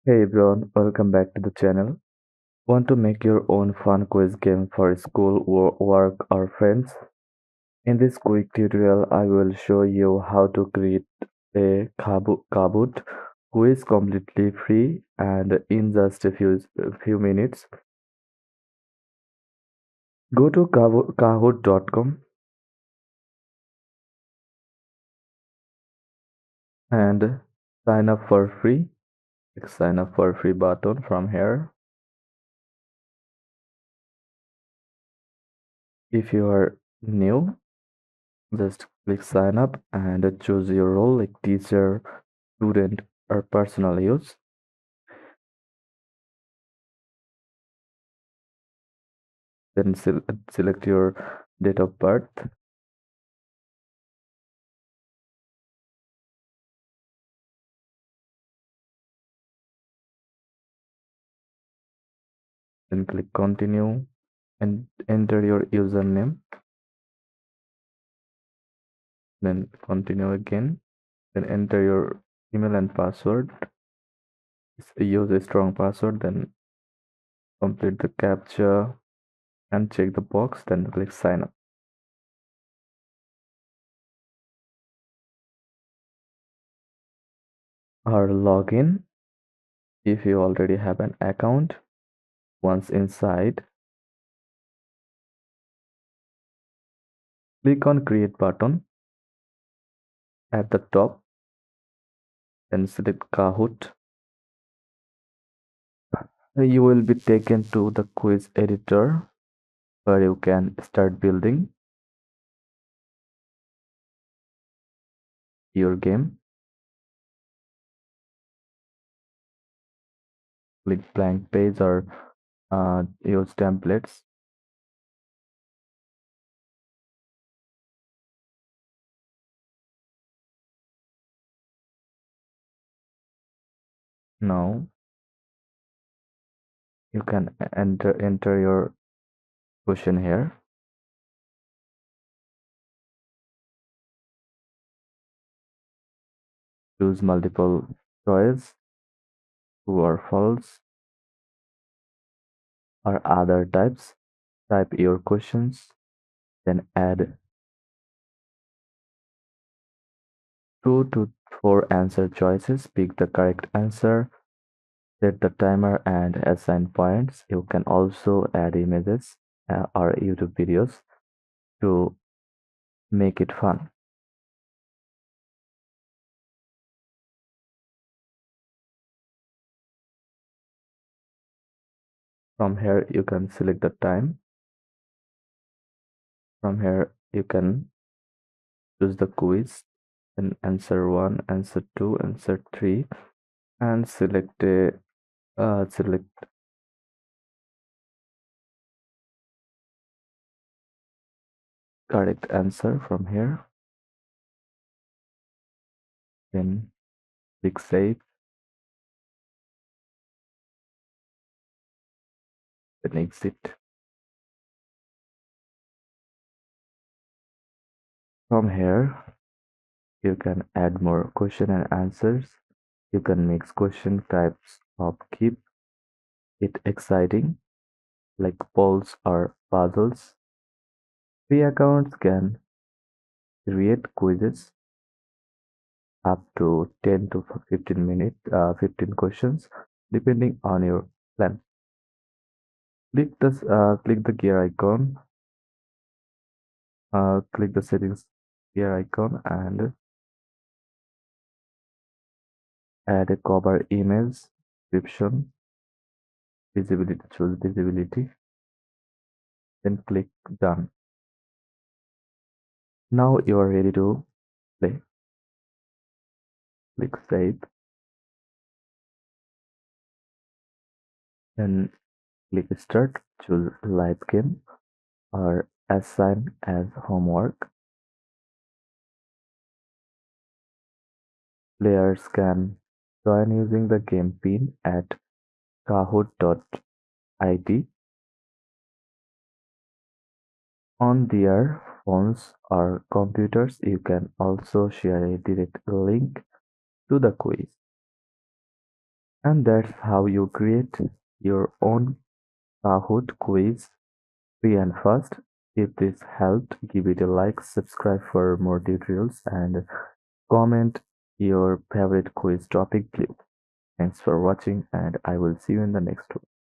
Hey everyone, welcome back to the channel. Want to make your own fun quiz game for school, work, or friends? In this quick tutorial, I will show you how to create a Kahoot quiz completely free and in just a few minutes. Go to kahoot.com and sign up for free. Click sign up for free button from here. If you are new, just click sign up and choose your role like teacher, student, or personal use. Then select your date of birth. Then click continue and enter your username. Then continue again. Then enter your email and password. Use a strong password. Then complete the captcha and check the box. Then click sign up or log in if you already have an account. Once inside, click on create button at the top. Then select Kahoot. You will be taken to the quiz editor where you can start building your game. Click blank page or use templates. Now you can enter your question here. Choose multiple choice, true or false, or other types. Type your questions, then add 2 to 4 answer choices. Pick the correct answer. Set the timer and assign points. You can also add images or YouTube videos to make it fun. From here, you can select the time. From here, you can choose the quiz and answer 1, answer 2, answer 3, and select correct answer from here. Then click save. Then exit. From here, you can add more question and answers. You can mix question types of keep it exciting, like polls or puzzles. Free accounts can create quizzes up to 10 to 15 questions, depending on your plan. Click the gear icon. Click the settings gear icon and add a cover image, description, visibility. Choose visibility. Then click done. Now you are ready to play. Click save. Then click start. Choose live game or assign as homework. Players can join using the game pin at kahoot.it on their phones or computers. You can also share a direct link to the quiz. And that's how you create your own Kahoot quiz. Free and fast. If this helped, give it a like, subscribe for more tutorials, and comment your favorite quiz topic below. Thanks for watching, and I will see you in the next one.